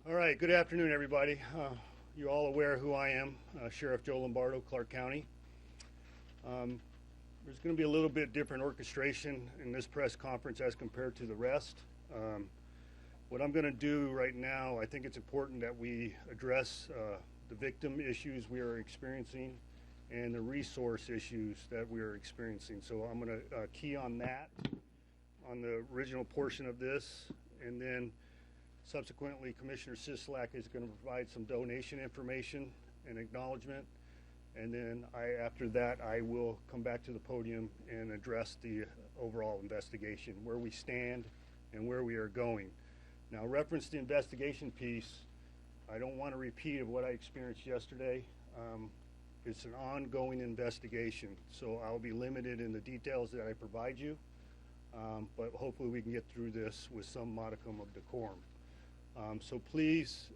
All right, good afternoon, everybody. You're all aware who I am, Sheriff Joe Lombardo, Clark County. Um, there's going to be a little bit different orchestration in this press conference as compared to the rest. What I'm going to do right now, I think it's important that we address the victim issues we are experiencing and the resource issues that we are experiencing. So I'm going to key on that, on the original portion of this, and then subsequently, Commissioner Sisolak is going to provide some donation information and acknowledgement. And then after that, I will come back to the podium and address the overall investigation, where we stand and where we are going. Now, reference the investigation piece, I don't want to repeat of what I experienced yesterday. It's an ongoing investigation, so I'll be limited in the details that I provide you, but hopefully we can get through this with some modicum of decorum. So please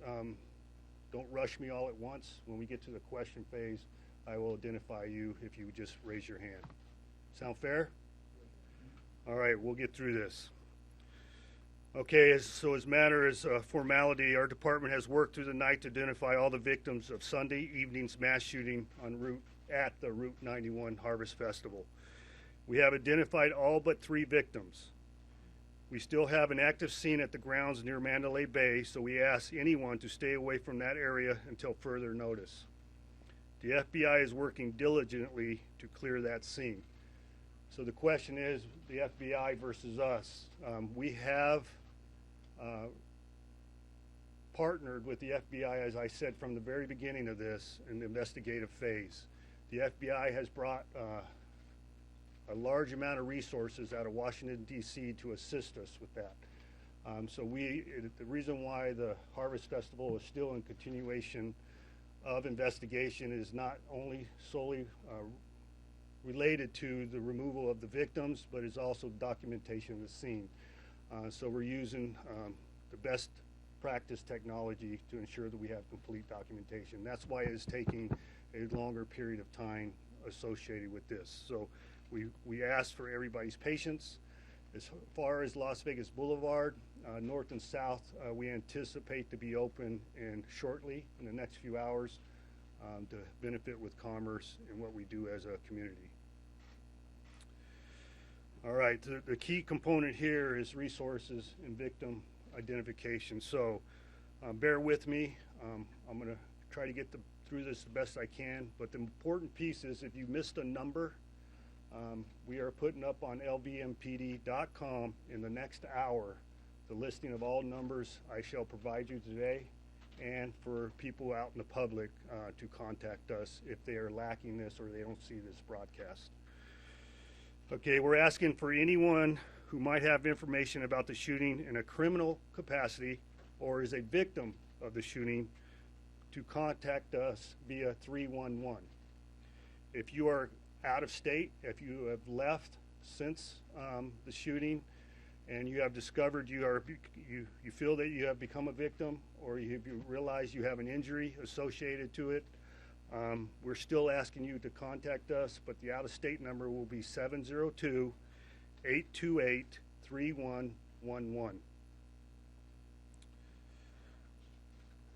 don't rush me all at once. When we get to the question phase, I will identify you if you just raise your hand. Sound fair? All right, we'll get through this. Okay, so as matter as formality, our department has worked through the night to identify all the victims of Sunday evening's mass shooting at the Route 91 Harvest Festival. We have identified all but 3 victims. We still have an active scene at the grounds near Mandalay Bay, so we ask anyone to stay away from that area until further notice. The FBI is working diligently to clear that scene. So the question is the FBI versus us. We have partnered with the FBI, as I said, from the very beginning of this in the investigative phase. The FBI has brought a large amount of resources out of Washington, D.C. to assist us with that. So the reason why the Harvest Festival is still in continuation of investigation is not only solely related to the removal of the victims, but is also documentation of the scene. So we're using the best practice technology to ensure that we have complete documentation. That's why it is taking a longer period of time associated with this. So we ask for everybody's patience. As far as Las Vegas Boulevard, north and south, we anticipate to be open shortly in the next few hours to benefit with commerce and what we do as a community. All right, the key component here is resources and victim identification. So bear with me. I'm going to try to get through this the best I can, but the important piece is if you missed a number, we are putting up on lvmpd.com in the next hour the listing of all numbers I shall provide you today, and for people out in the public to contact us if they are lacking this or they don't see this broadcast. Okay, we're asking for anyone who might have information about the shooting in a criminal capacity or is a victim of the shooting to contact us via 311. If you are out of state, if you have left since the shooting and you have discovered you feel that you have become a victim or you realize you have an injury associated to it, we're still asking you to contact us, but the out-of-state number will be 702-828-3111.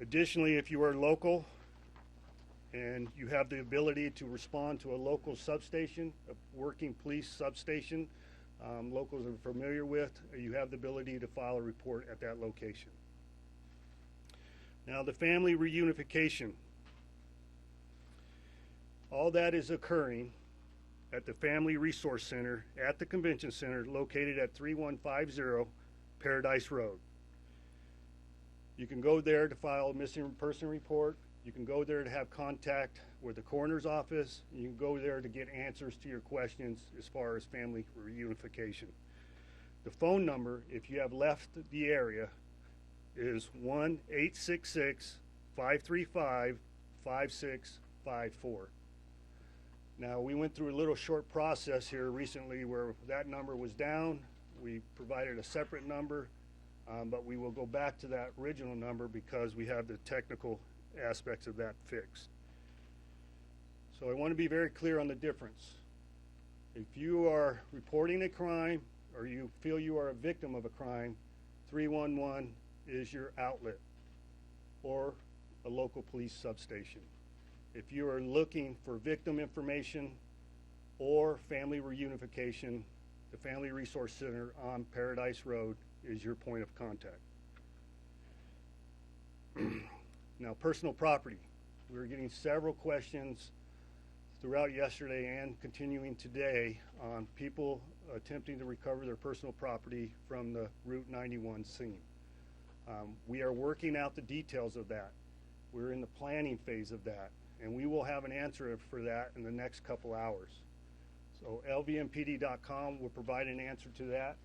Additionally, if you are local and you have the ability to respond to a local substation, a working police substation, locals are familiar with, you have the ability to file a report at that location. Now, the family reunification. All that is occurring at the Family Resource Center at the Convention Center located at 3150 Paradise Road. You can go there to file a missing person report. You can go there to have contact with the coroner's office. You can go there to get answers to your questions as far as family reunification. The phone number, if you have left the area, is 1-866-535-5654. Now, we went through a little short process here recently where that number was down. We provided a separate number, but we will go back to that original number because we have the technical aspects of that fixed. So I want to be very clear on the difference. If you are reporting a crime or you feel you are a victim of a crime, 311 is your outlet. or a local police substation. If you are looking for victim information or family reunification, the Family Resource Center on Paradise Road is your point of contact. Now, personal property. We were getting several questions throughout yesterday and continuing today on people attempting to recover their personal property from the Route 91 scene. We are working out the details of that. We're in the planning phase of that, and we will have an answer for that in the next couple hours. So lvmpd.com will provide an answer to that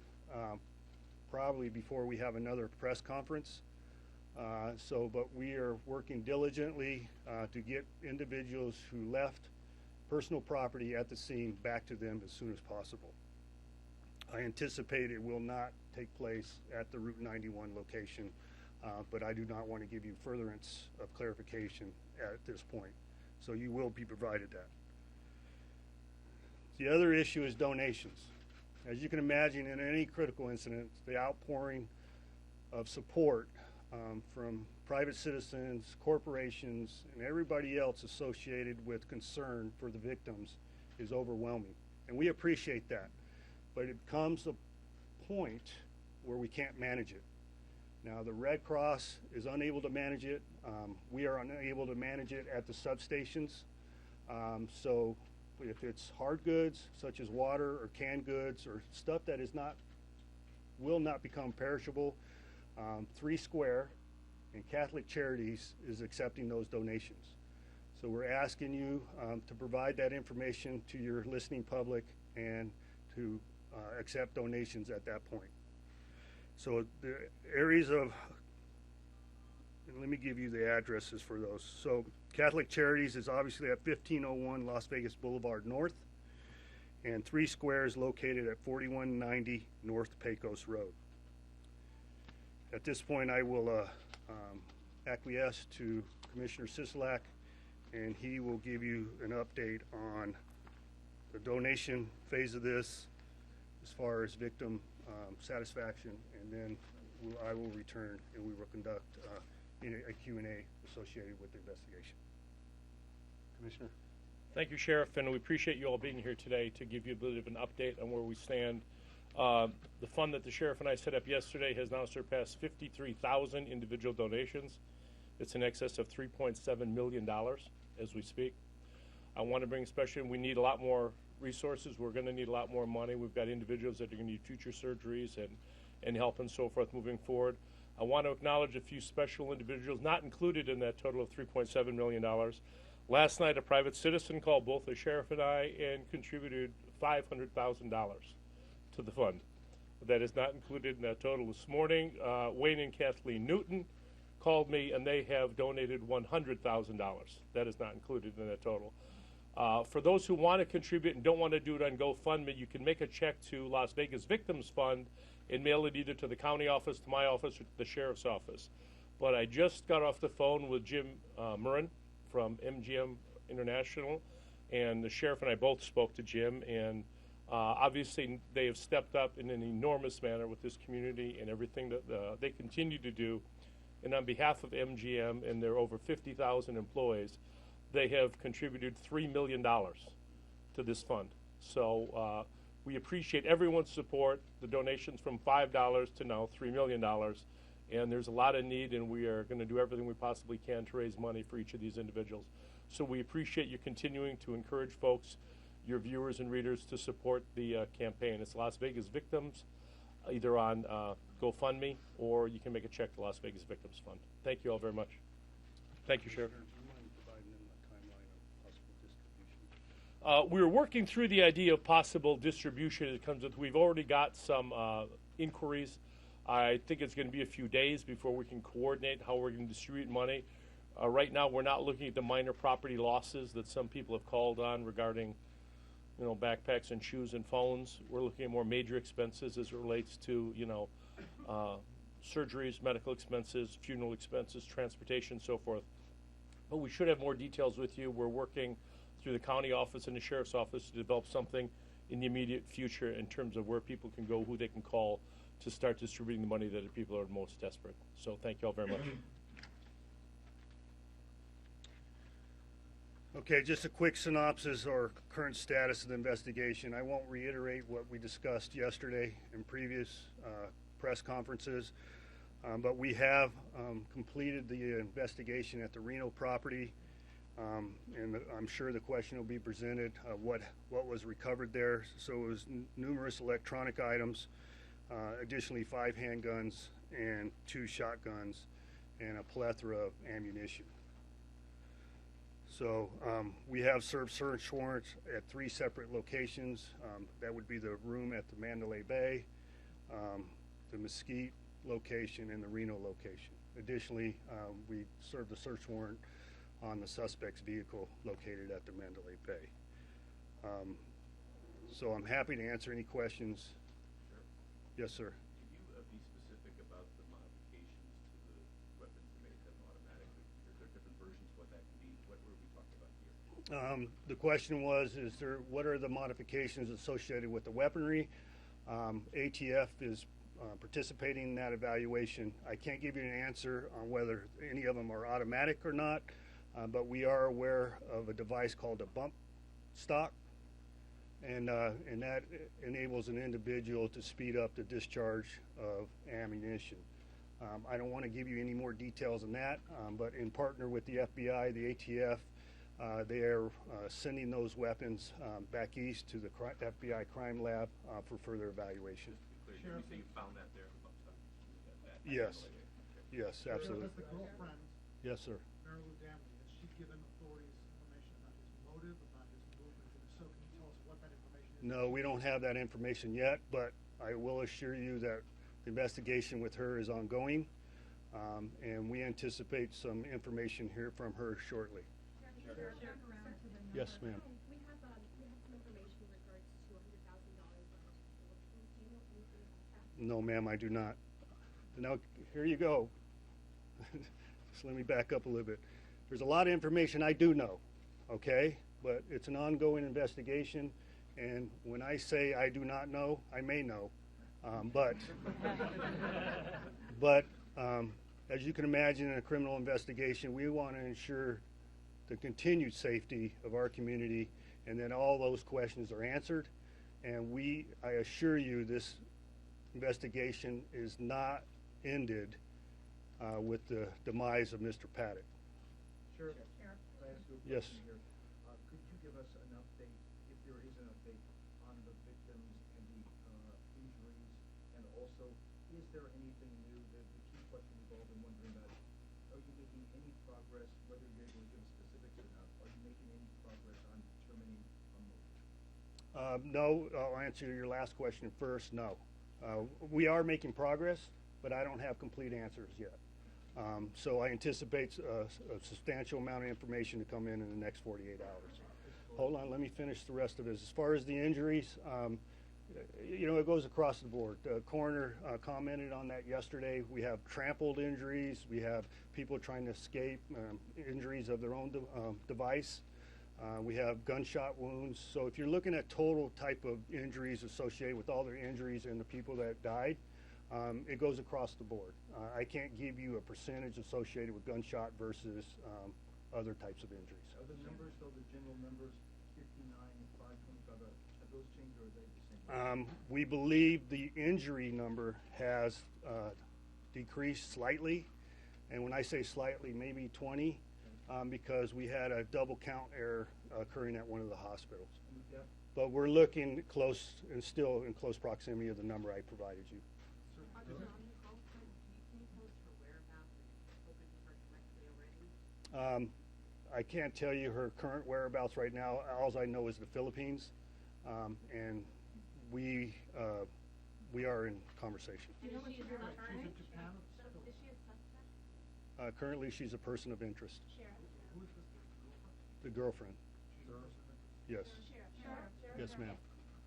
probably before we have another press conference. But we are working diligently to get individuals who left personal property at the scene back to them as soon as possible. I anticipate it will not take place at the Route 91 location, but I do not want to give you furtherance of clarification at this point. So you will be provided that. The other issue is donations. As you can imagine, in any critical incident, the outpouring of support from private citizens, corporations, and everybody else associated with concern for the victims is overwhelming. And we appreciate that. But it comes a point where we can't manage it. Now, the Red Cross is unable to manage it. We are unable to manage it at the substations. So if it's hard goods, such as water or canned goods or stuff that will not become perishable, 3 Square and Catholic Charities is accepting those donations. So we're asking you to provide that information to your listening public and to accept donations at that point. So the areas of, and let me give you the addresses for those. So Catholic Charities is obviously at 1501 Las Vegas Boulevard North, and 3 Square is located at 4190 North Pecos Road. At this point, I will acquiesce to Commissioner Sisolak, and he will give you an update on the donation phase of this as far as victim satisfaction, and then I will return and we will conduct a Q&A associated with the investigation. Commissioner. Thank you, Sheriff, and we appreciate you all being here today to give you a bit of an update on where we stand. The fund that the Sheriff and I set up yesterday has now surpassed 53,000 individual donations. It's in excess of $3.7 million as we speak. I want to bring especially, we need a lot more resources. We're going to need a lot more money. We've got individuals that are going to need future surgeries and help and so forth moving forward. I want to acknowledge a few special individuals not included in that total of $3.7 million. Last night, a private citizen called both the Sheriff and I and contributed $500,000 to the fund. That is not included in that total. This morning, Wayne and Kathleen Newton called me, and they have donated $100,000. That is not included in that total. For those who want to contribute and don't want to do it on GoFundMe, you can make a check to Las Vegas Victims Fund and mail it either to the county office, to my office, or to the sheriff's office. But I just got off the phone with Jim Murrin from MGM International, and the sheriff and I both spoke to Jim, and obviously they have stepped up in an enormous manner with this community and everything that they continue to do. And on behalf of MGM and their over 50,000 employees, they have contributed $3 million to this fund. So we appreciate everyone's support, the donations from $5 to now $3 million. And there's a lot of need, and we are going to do everything we possibly can to raise money for each of these individuals. So we appreciate you continuing to encourage folks, your viewers and readers, to support the campaign. It's Las Vegas Victims, either on GoFundMe, or you can make a check to Las Vegas Victims Fund. Thank you all very much. Thank you, Sheriff. We're working through the idea of possible distribution. It comes with, we've already got some inquiries. I think it's going to be a few days before we can coordinate how we're going to distribute money. Right now, we're not looking at the minor property losses that some people have called on regarding, backpacks and shoes and phones. We're looking at more major expenses as it relates to, surgeries, medical expenses, funeral expenses, transportation, so forth. But we should have more details with you. We're working through the county office and the sheriff's office to develop something in the immediate future in terms of where people can go, who they can call to start distributing the money that the people are most desperate. So thank you all very much. Okay, just a quick synopsis or current status of the investigation. I won't reiterate what we discussed yesterday in previous press conferences, but we have completed the investigation at the Reno property, and I'm sure the question will be presented, what was recovered there. So it was numerous electronic items, additionally 5 handguns and 2 shotguns, and a plethora of ammunition. So we have served search warrants at 3 separate locations. That would be the room at the Mandalay Bay, the Mesquite location, and the Reno location. Additionally, we served a search warrant on the suspect's vehicle located at the Mandalay Bay. So I'm happy to answer any questions. Sure. Yes, sir. Can you be specific about the modifications to the weapon to make them automatic? There are different versions, what that can be. What were we talking about here? The question was, what are the modifications associated with the weaponry? ATF is participating in that evaluation. I can't give you an answer on whether any of them are automatic or not, but we are aware of a device called a bump stock, and that enables an individual to speed up the discharge of ammunition. I don't want to give you any more details than that, but in partner with the FBI, the ATF, they are sending those weapons back east to the FBI crime lab for further evaluation. Just to be clear, did you say you found that there? The bump stock? Yes. Okay. Yes, absolutely. Has the girlfriend, Yes, sir. Mary Lou Damley, has she given authorities information about his motive, about his movement? And if so, can you tell us what that information is? No, we don't have that information yet, but I will assure you that the investigation with her is ongoing, and we anticipate some information here from her shortly. Yes, ma'am. We have some information in regards to $100,000 on the Philippines. Do you know anything about that? No, ma'am, I do not. Now, here you go. Just let me back up a little bit. There's a lot of information I do know, okay? But it's an ongoing investigation, and when I say I do not know, I may know. But as you can imagine, in a criminal investigation, we want to ensure the continued safety of our community, and then all those questions are answered. And I assure you, this investigation is not ended with the demise of Mr. Paddock. Sheriff, can I ask you a Yes. question here? Could you give us an update, if there is an update, on the victims and the injuries? And also, is there anything new? The key question we've all been wondering about, are you making any progress, whether you're able to give specifics or not, are you making any progress on determining a motive? No, I'll answer your last question first. No. We are making progress, but I don't have complete answers yet. So I anticipate a substantial amount of information to come in the next 48 hours. Hold on, let me finish the rest of this. As far as the injuries, it goes across the board. The coroner commented on that yesterday. We have trampled injuries. We have people trying to escape, injuries of their own device. We have gunshot wounds. So if you're looking at total type of injuries associated with all their injuries and the people that died, it goes across the board. I can't give you a percentage associated with gunshot versus other types of injuries. Are the numbers, though, the general numbers, 59, 525, have those changed or are they the same? We believe the injury number has decreased slightly, and when I say slightly, maybe 20, because we had a double count error occurring at one of the hospitals. And the death? But we're looking close and still in close proximity of the number I provided you. On the call front, can you tell us her whereabouts and spoken to her directly already? I can't tell you her current whereabouts right now. All I know is the Philippines, and we are in conversation. Do you know what she's She's in suspect? Japan. Is she a suspect? Currently, she's a person of interest. Sheriff. Who is this? The girlfriend. She's a person of- Yes. Sheriff. Yes, ma'am.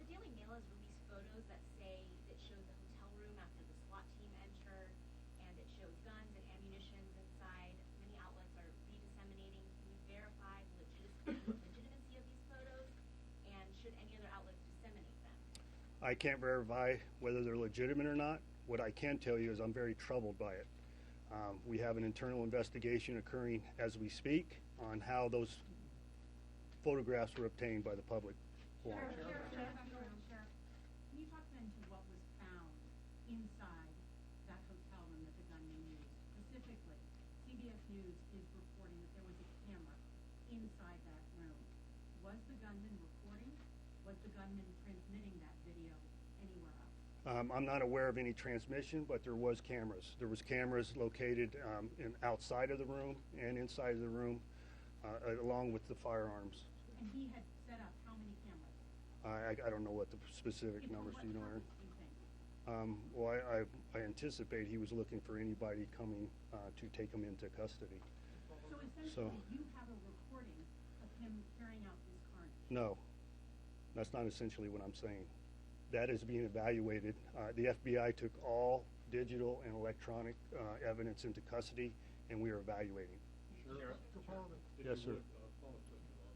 The Daily Mail has released photos that show the hotel room after the SWAT team entered, and it shows guns and ammunition inside. Many outlets are re-disseminating. Can you verify the legitimacy of these photos, and should any other outlets disseminate them? I can't verify whether they're legitimate or not. What I can tell you is I'm very troubled by it. We have an internal investigation occurring as we speak on how those photographs were obtained by the public forum. Sheriff, can you talk then to what was found inside that hotel room that the gunman used? Specifically, CBS News is reporting that there was a camera inside that room. Was the gunman recording? Was the gunman transmitting that video anywhere else? I'm not aware of any transmission, but there was cameras. There was cameras located outside of the room and inside of the room, along with the firearms. And he had set up how many cameras? I don't know what the specific numbers, do you know, Aaron? What purpose, do you think? Well, I anticipate he was looking for anybody coming to take him into custody. So essentially, you have a recording of him carrying out this carnage. No, that's not essentially what I'm saying. That is being evaluated. The FBI took all digital and electronic evidence into custody, and we are evaluating. Sheriff, Yes, sir. follow-up question on,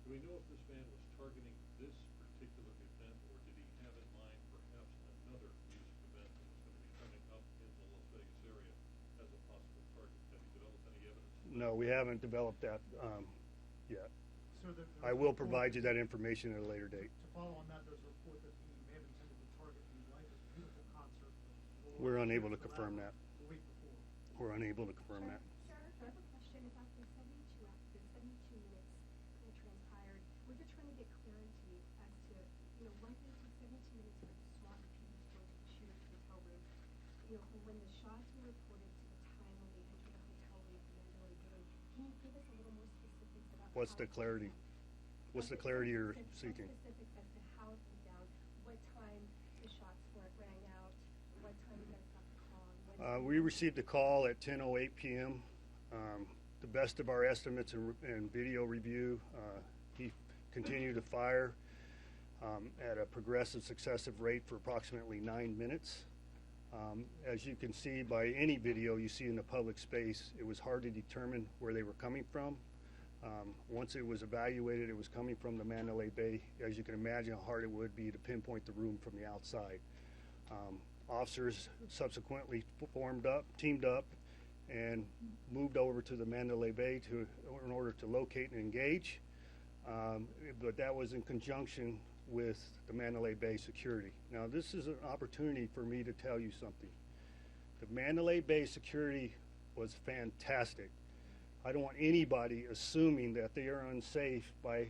do we know if this man was targeting this particular event, or did he have in mind perhaps another music event that was going to be coming up in the Las Vegas area as a possible target? Have you developed any evidence? No, we haven't developed that yet. So there I was a will report- provide you that information at a later date. To follow on that, there's a report that he may have intended to target the Life is Beautiful concert. We're unable to confirm that. The week before. We're unable to confirm that. Sheriff, I have a question. If after 72 minutes kind of transpired, we're just trying to get clarity as to, why did it take 72 minutes for the SWAT team to go to the hotel room? When the shots were reported to the time when they entered the hotel room at the Mandalay Bay, can you give us a little more specifics about What's how the it clarity? went down? What's the clarity you're Some seeking? specifics as to how it went down, what time the shots rang out, what time you guys got the call. and when- We received a call at 10:08 p.m. The best of our estimates and video review, he continued to fire at a progressive successive rate for approximately 9 minutes. As you can see by any video you see in the public space, it was hard to determine where they were coming from. Once it was evaluated, it was coming from the Mandalay Bay. As you can imagine, how hard it would be to pinpoint the room from the outside. Officers subsequently teamed up, and moved over to the Mandalay Bay in order to locate and engage. But that was in conjunction with the Mandalay Bay security. Now, this is an opportunity for me to tell you something. The Mandalay Bay security was fantastic. I don't want anybody assuming that they are unsafe by,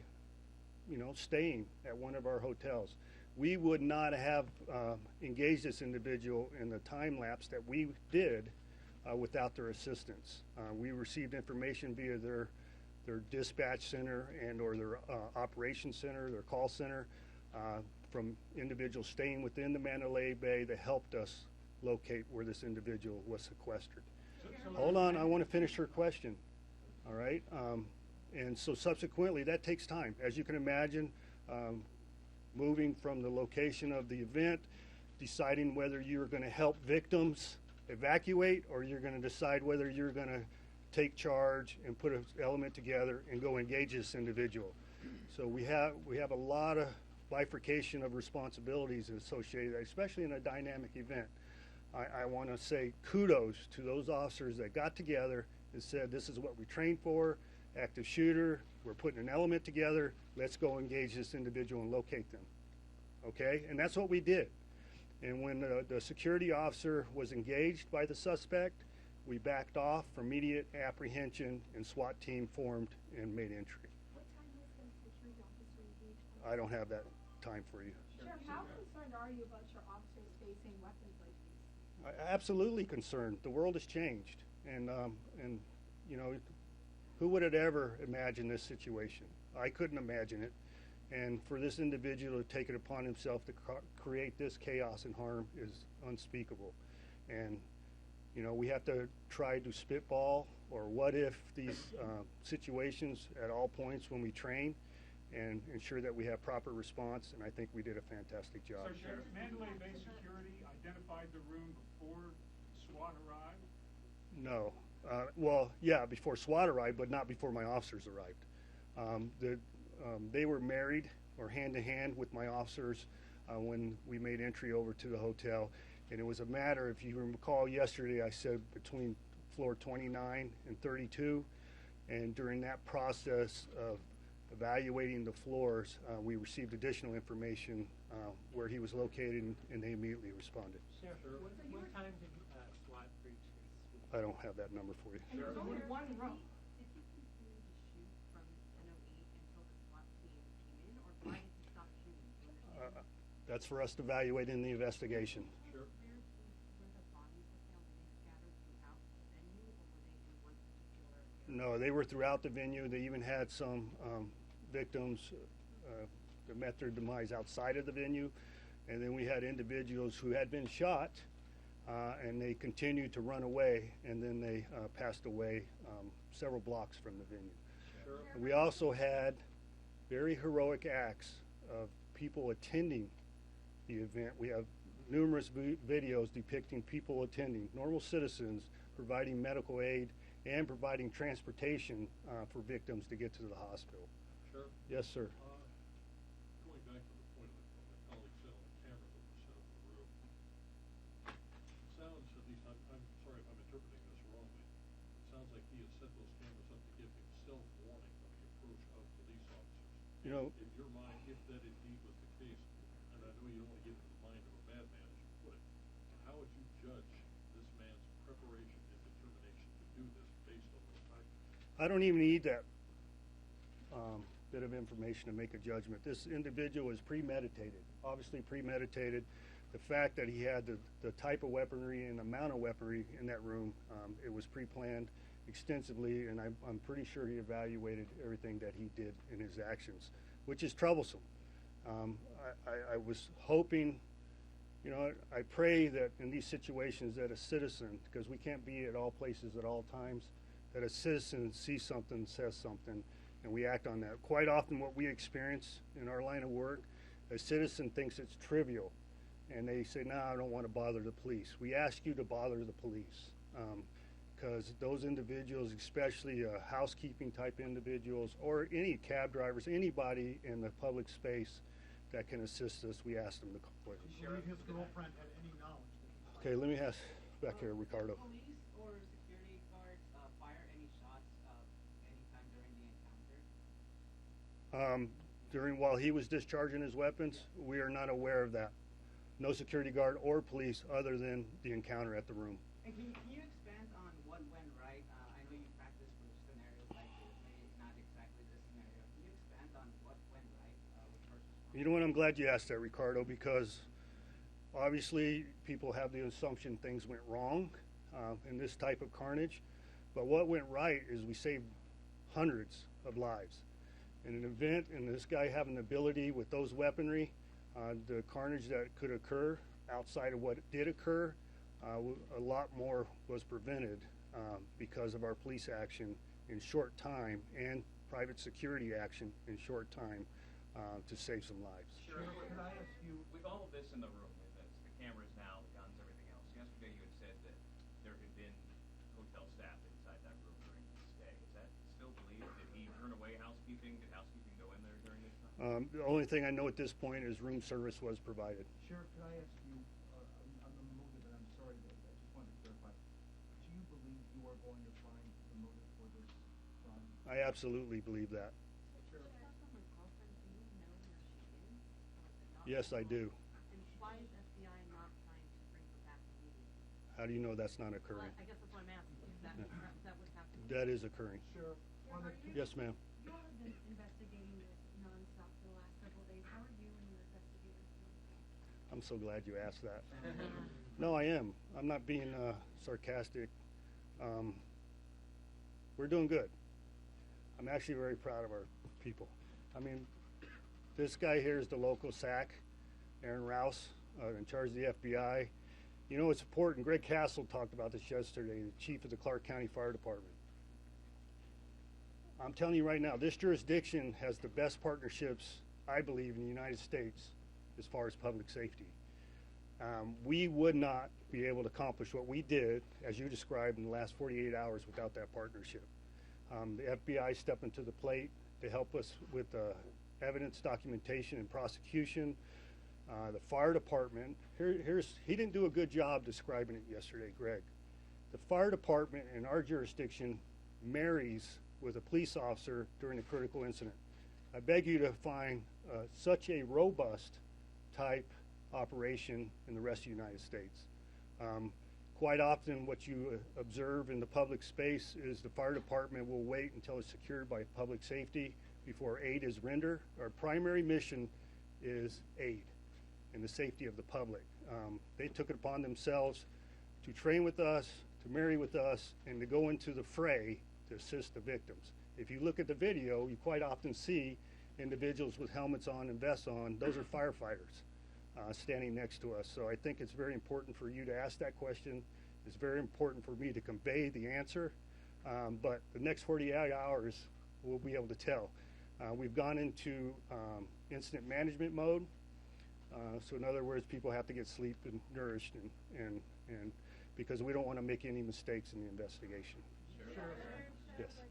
staying at one of our hotels. We would not have engaged this individual in the time lapse that we did without their assistance. We received information via their dispatch center or their operations center, their call center, from individuals staying within the Mandalay Bay that helped us locate where this individual was sequestered. Hold on, I want to finish her question. All right? And so subsequently, that takes time. As you can imagine, moving from the location of the event, deciding whether you're going to help victims evacuate or you're going to decide whether you're going to take charge and put an element together and go engage this individual. So we have a lot of bifurcation of responsibilities associated, especially in a dynamic event. I want to say kudos to those officers that got together and said, this is what we trained for, active shooter, we're putting an element together, let's go engage this individual and locate them. Okay? And that's what we did. And when the security officer was engaged by the suspect, we backed off for immediate apprehension, and SWAT team formed and made entry. What time was the security officer engaged? I don't have that time for you. Sheriff, how concerned are you about your officers facing weapons like these? Absolutely concerned. The world has changed, and who would have ever imagined this situation? I couldn't imagine it, and for this individual to take it upon himself to create this chaos and harm is unspeakable. And we have to try to spitball or what if these situations at all points when we train, and ensure that we have proper response. And I think we did a fantastic job. So Sheriff, Mandalay Bay Security identified the room before SWAT arrived? No. Well, yeah, before SWAT arrived, but not before my officers arrived. They were married or hand-to-hand with my officers when we made entry over to the hotel. And it was a matter, if you recall yesterday, I said between floor 29 and 32. And during that process of evaluating the floors, we received additional information where he was located, and they immediately responded. Sheriff, what time did SWAT breach his? I don't have that number for you. And there's only one room. Did he continue to shoot from 10:08 until the SWAT team came in, or why did he stop shooting? Do you understand? That's for us to evaluate in the investigation. Sure. Where the bodies were found, were they scattered throughout the venue, or were they in one particular area? No, they were throughout the venue. They even had some victims that met their demise outside of the venue. And then we had individuals who had been shot, and they continued to run away, and then they passed away several blocks from the venue. Sure. We also had very heroic acts of people attending the event. We have numerous videos depicting people attending, normal citizens providing medical aid and providing transportation for victims to get to the hospital. Sure. Yes, sir. Going back to the point of my colleague said on the cameras that were set up in the room, it sounds, at least, I'm sorry if I'm interpreting this wrongly, it sounds like he has set those cameras up to give himself warning of the approach of police officers. You know, In your mind, if that indeed was the case, and I know you don't want to get into the mind of a madman, as you put it, how would you judge this man's preparation and determination to do this based on those factors? I don't even need that bit of information to make a judgment. This individual is premeditated, obviously premeditated. The fact that he had the type of weaponry and amount of weaponry in that room, it was pre-planned extensively, and I'm pretty sure he evaluated everything that he did in his actions, which is troublesome. I was hoping, you know, I pray that in these situations that a citizen, because we can't be at all places at all times, that a citizen sees something, says something, and we act on that. Quite often what we experience in our line of work, a citizen thinks it's trivial, and they say, no, I don't want to bother the police. We ask you to bother the police, because those individuals, especially housekeeping type individuals, or any cab drivers, anybody in the public space that can assist us, we ask them to call it. Do you believe his girlfriend had any knowledge that he was? Okay, let me ask back here, Ricardo. Police or security guards fire any shots anytime during the encounter? While he was discharging his weapons, we are not aware of that. No security guard or police other than the encounter at the room. And can you expand on what went right? I know you practice for scenarios like this, maybe not exactly this scenario. Can you expand on what went right with first responders? You know what, I'm glad you asked that, Ricardo, because obviously people have the assumption things went wrong in this type of carnage. But what went right is we saved hundreds of lives. In an event, and this guy having the ability with those weaponry, the carnage that could occur outside of what did occur, a lot more was prevented because of our police action in short time and private security action in short time to save some lives. Sure. Could I ask you, With all of this in the room, with the cameras now, the guns, everything else, yesterday you had said that there had been hotel staff inside that room during his stay. Is that still believed? Did he turn away housekeeping? Did housekeeping go in there during this time? The only thing I know at this point is room service was provided. Sheriff, could I ask you, on the motive, and I'm sorry, I just wanted to clarify, do you believe you are going to find the motive for this crime? I absolutely believe that. Sheriff, from her girlfriend, do you know where she is? Or is it not Yes, I do. And why is FBI not trying to bring her back immediately? How do you know that's not Well, occurring? I guess that's what I'm asking. Is that what's happening? That is occurring. Sheriff, on the Yes, ma'am. You all have been investigating this nonstop for the last several days. How are you and your investigators doing? I'm so glad you asked that. No, I am. I'm not being sarcastic. We're doing good. I'm actually very proud of our people. I mean, this guy here is the local SAC, Aaron Rouse, in charge of the FBI. You know, it's important. Greg Castle talked about this yesterday, the chief of the Clark County Fire Department. I'm telling you right now, this jurisdiction has the best partnerships, I believe, in the United States as far as public safety. We would not be able to accomplish what we did, as you described, in the last 48 hours without that partnership. The FBI stepping to the plate to help us with evidence documentation and prosecution. The fire department, he didn't do a good job describing it yesterday, Greg. The fire department in our jurisdiction marries with a police officer during a critical incident. I beg you to find such a robust type operation in the rest of the United States. Quite often what you observe in the public space is the fire department will wait until it's secured by public safety before aid is rendered. Our primary mission is aid and the safety of the public. They took it upon themselves to train with us, to marry with us, and to go into the fray to assist the victims. If you look at the video, you quite often see individuals with helmets on and vests on. Those are firefighters standing next to us. So I think it's very important for you to ask that question. It's very important for me to convey the answer. But the next 48 hours, we'll be able to tell. We've gone into incident management mode. So in other words, people have to get sleep and nourished, and because we don't want to make any mistakes in the investigation. Sheriff, Yes. Do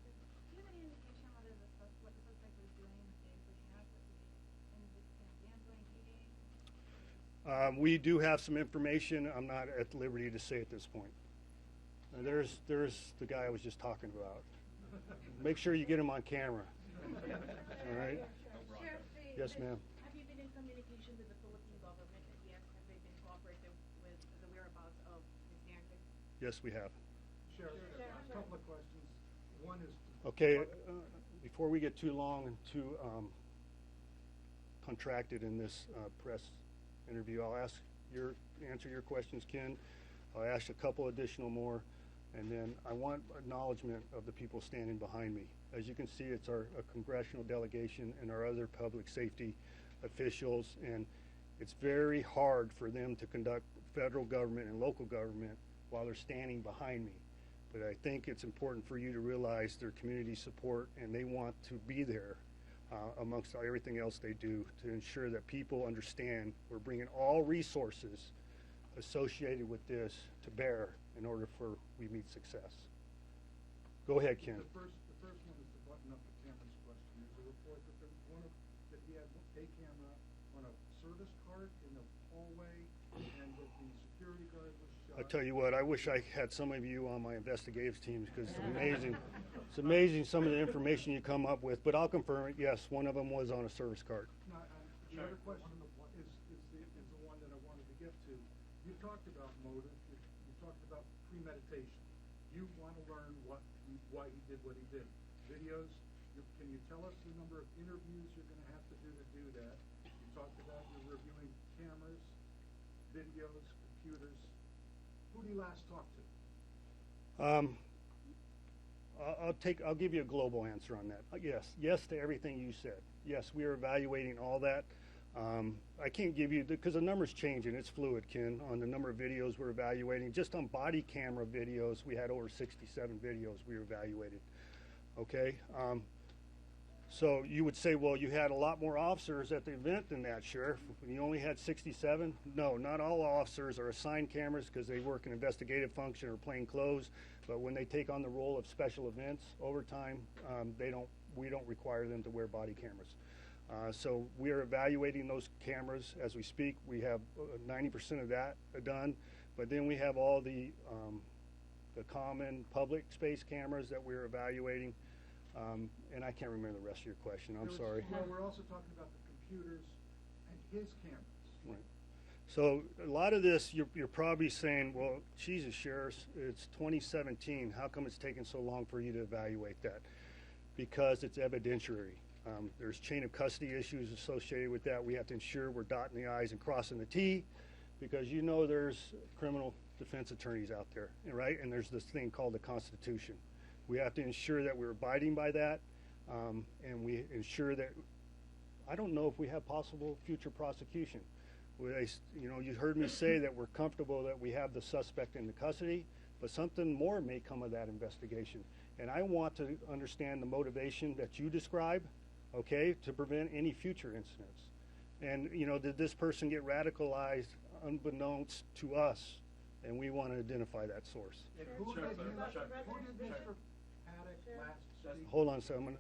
you have any indication what the suspect was doing the day of the attack? Was he We do have some information. I'm not at liberty to say at this point. There's the guy I was just talking about. Make sure you get him on camera. All right? Yes, ma'am. Have you been in communication with the Philippine government? And yes, have they been cooperative with the whereabouts of Ms. Bianca? Yes, we have. Sheriff, a couple of questions. One is. Okay, before we get too long and too contracted in this press interview, I'll answer your questions, Ken. I'll ask a couple additional more, and then I want acknowledgement of the people standing behind me. As you can see, it's a congressional delegation and our other public safety officials, and it's very hard for them to conduct federal government and local government while they're standing behind me. But I think it's important for you to realize their community support, and they want to be there amongst everything else they do to ensure that people understand we're bringing all resources associated with this to bear in order for we meet success. Go ahead, Ken. The first one is to button up the camera's question. There's a report that he had a camera on a service cart in the hallway, and that the security guard was shot. I tell you what, I wish I had some of you on my investigative teams, because it's amazing. It's amazing some of the information you come up with. But I'll confirm it. Yes, one of them was on a service cart. No, the other question is the one that I wanted to get to. You talked about motive. You talked about premeditation. You want to learn why he did what he did. Videos. Can you tell us the number of interviews you're going to have to do that? You talked about you're reviewing cameras, videos, computers. Who did he last talk to? I'll give you a global answer on that. Yes to everything you said. Yes, we are evaluating all that. I can't give you, because the number's changing. It's fluid, Ken, on the number of videos we're evaluating. Just on body camera videos, we had over 67 videos we evaluated. Okay? So you would say, well, you had a lot more officers at the event than that, Sheriff. You only had 67? No, not all officers are assigned cameras because they work an investigative function or plain clothes. But when they take on the role of special events overtime, we don't require them to wear body cameras. So we are evaluating those cameras as we speak. We have 90% of that done, but then we have all the common public space cameras that we're evaluating. And I can't remember the rest of your question. I'm sorry. Well, we're also talking about the computers and his cameras. Right. So a lot of this, you're probably saying, well, Jesus, Sheriff, it's 2017. How come it's taking so long for you to evaluate that? Because it's evidentiary. There's chain of custody issues associated with that. We have to ensure we're dotting the I's and crossing the T, because you know there's criminal defense attorneys out there, right? And there's this thing called the Constitution. We have to ensure that we're abiding by that, and we ensure that, I don't know if we have possible future prosecution. You heard me say that we're comfortable that we have the suspect in the custody, but something more may come of that investigation. And I want to understand the motivation that you describe, okay, to prevent any future incidents. And, did this person get radicalized unbeknownst to us? And we want to identify that source. And who did Mr. Paddock last speak? Hold on a second,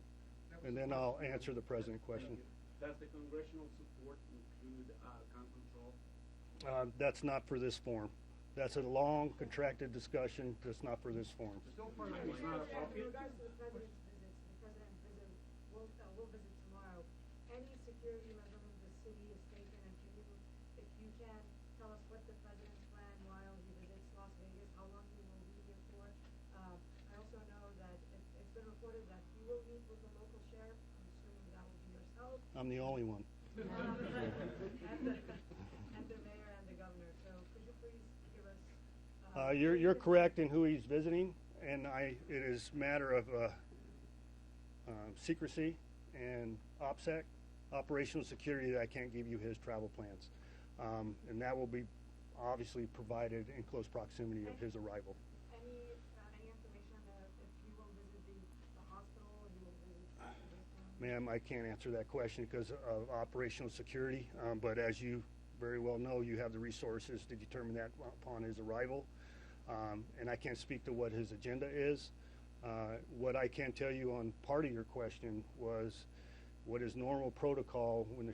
and then I'll answer the president question. Does the congressional support include gun control? That's not for this forum. That's a long, contracted discussion. That's not for this forum. Still part of In regards to the president's visits, the president will visit tomorrow. any security measures the city is taking, and if you can, tell us what the president's plan while he visits Las Vegas, how long he will be here for. I also know that it's been reported that he will meet with the local sheriff. I'm assuming that will be yourself. I'm the only one. And the mayor and the governor. So could you please give us? You're correct in who he's visiting, and it is a matter of secrecy and OPSEC, operational security, that I can't give you his travel plans, and that will be obviously provided in close proximity of his arrival. Any information on if he will visit the hospital, or he will visit? Ma'am, I can't answer that question because of operational security, but as you very well know, you have the resources to determine that upon his arrival, and I can't speak to what his agenda is. What I can tell you on part of your question was what is normal protocol when the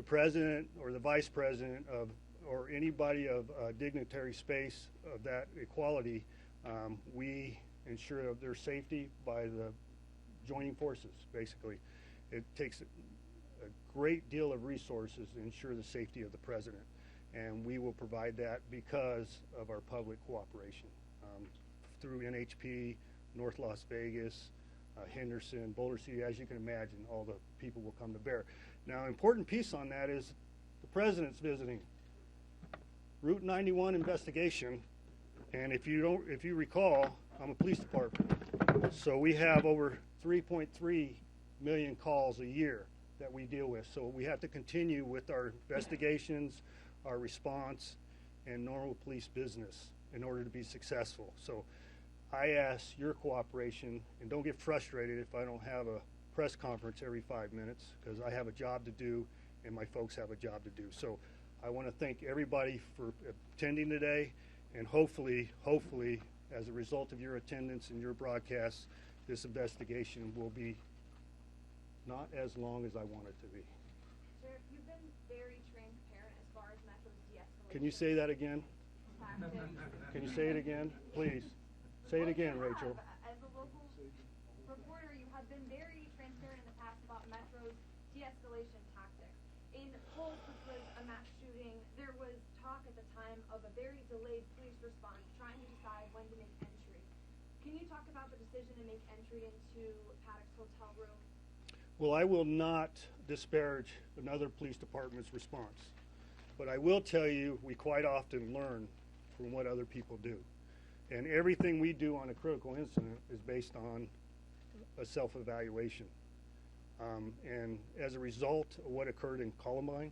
president or the vice president or anybody of dignitary space of that equality, we ensure of their safety by the joining forces, basically. It takes a great deal of resources to ensure the safety of the president, and we will provide that because of our public cooperation. Through NHP, North Las Vegas, Henderson, Boulder City, as you can imagine, all the people will come to bear. Now, an important piece on that is the president's visiting. Route 91 investigation, and if you recall, I'm a police department, so we have over 3.3 million calls a year that we deal with. So we have to continue with our investigations, our response, and normal police business in order to be successful. So I ask your cooperation, and don't get frustrated if I don't have a press conference every 5 minutes, because I have a job to do and my folks have a job to do. So I want to thank everybody for attending today, and hopefully, as a result of your attendance and your broadcasts, this investigation will be not as long as I want it to be. Sheriff, you've been very transparent as far as Metro's de-escalation. Can you say that again? Tactics. Can you say it again, please? Say it again, Rachel. As a local reporter, you have been very transparent in the past about Metro's de-escalation tactics. In Pulse, which was a mass shooting, there was talk at the time of a very delayed police response trying to decide when to make entry. Can you talk about the decision to make entry into Paddock's hotel room? Well, I will not disparage another police department's response, but I will tell you we quite often learn from what other people do. And everything we do on a critical incident is based on a self-evaluation. And as a result of what occurred in Columbine,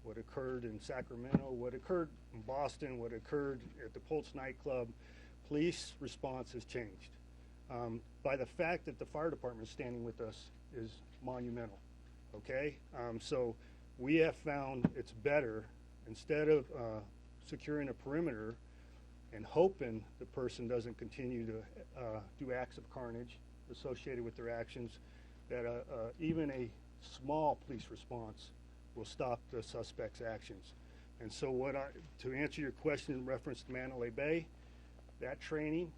what occurred in Sacramento, what occurred in Boston, what occurred at the Pulse nightclub, police response has changed. By the fact that the fire department is standing with us is monumental, okay? So we have found it's better, instead of securing a perimeter and hoping the person doesn't continue to do acts of carnage associated with their actions, that even a small police response will stop the suspect's actions. And so to answer your question in reference to Mandalay Bay, that training,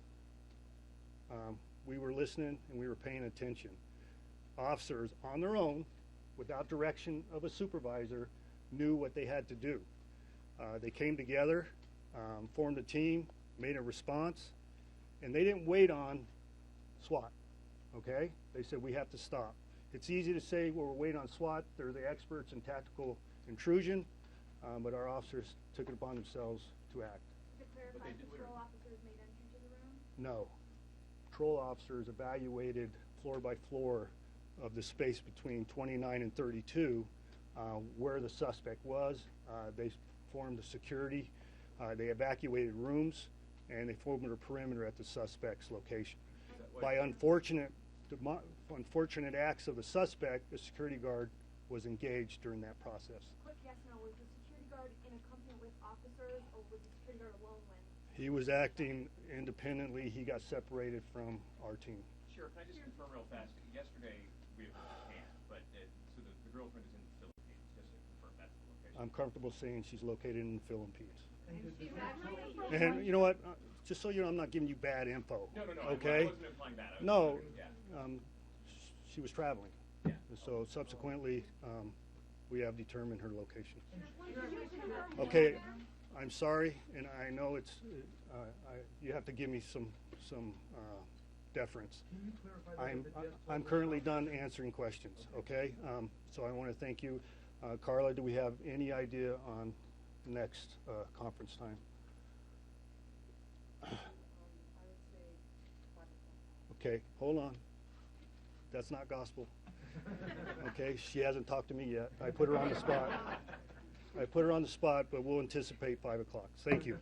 we were listening and we were paying attention. Officers on their own, without direction of a supervisor, knew what they had to do. They came together, formed a team, made a response, and they didn't wait on SWAT, okay? They said, we have to stop. It's easy to say, well, we're waiting on SWAT. They're the experts in tactical intrusion, but our officers took it upon themselves to act. To clarify, patrol officers made entry to the room? No. Patrol officers evaluated floor by floor of the space between 29 and 32 where the suspect was. They formed a security. They evacuated rooms, and they formed a perimeter at the suspect's location. By unfortunate acts of the suspect, the security guard was engaged during that process. Quick yes, no. Was the security guard in accompaniment with officers, or was the security guard alone when? He was acting independently. He got separated from our team. Sure, can I just confirm real fast? Yesterday, we were in Japan, but so the girlfriend is in the Philippines, just to confirm that's the location. I'm comfortable saying she's located in the Philippines. And And you know what? Just so you know, I'm not giving you bad info. No. Okay? I wasn't implying that. No. Yeah. she was traveling. Yeah. And so subsequently, we have determined her location. Okay, I'm sorry, and I know it's, you have to give me some deference. Can you clarify that with the death I'm toll? currently done answering questions, okay? So I want to thank you. Carla, do we have any idea on next conference time? I would say 5 o'clock. Okay, hold on. That's not gospel. Okay, she hasn't talked to me yet. I put her on the spot. I put her on the spot, but we'll anticipate 5 o'clock. Thank you.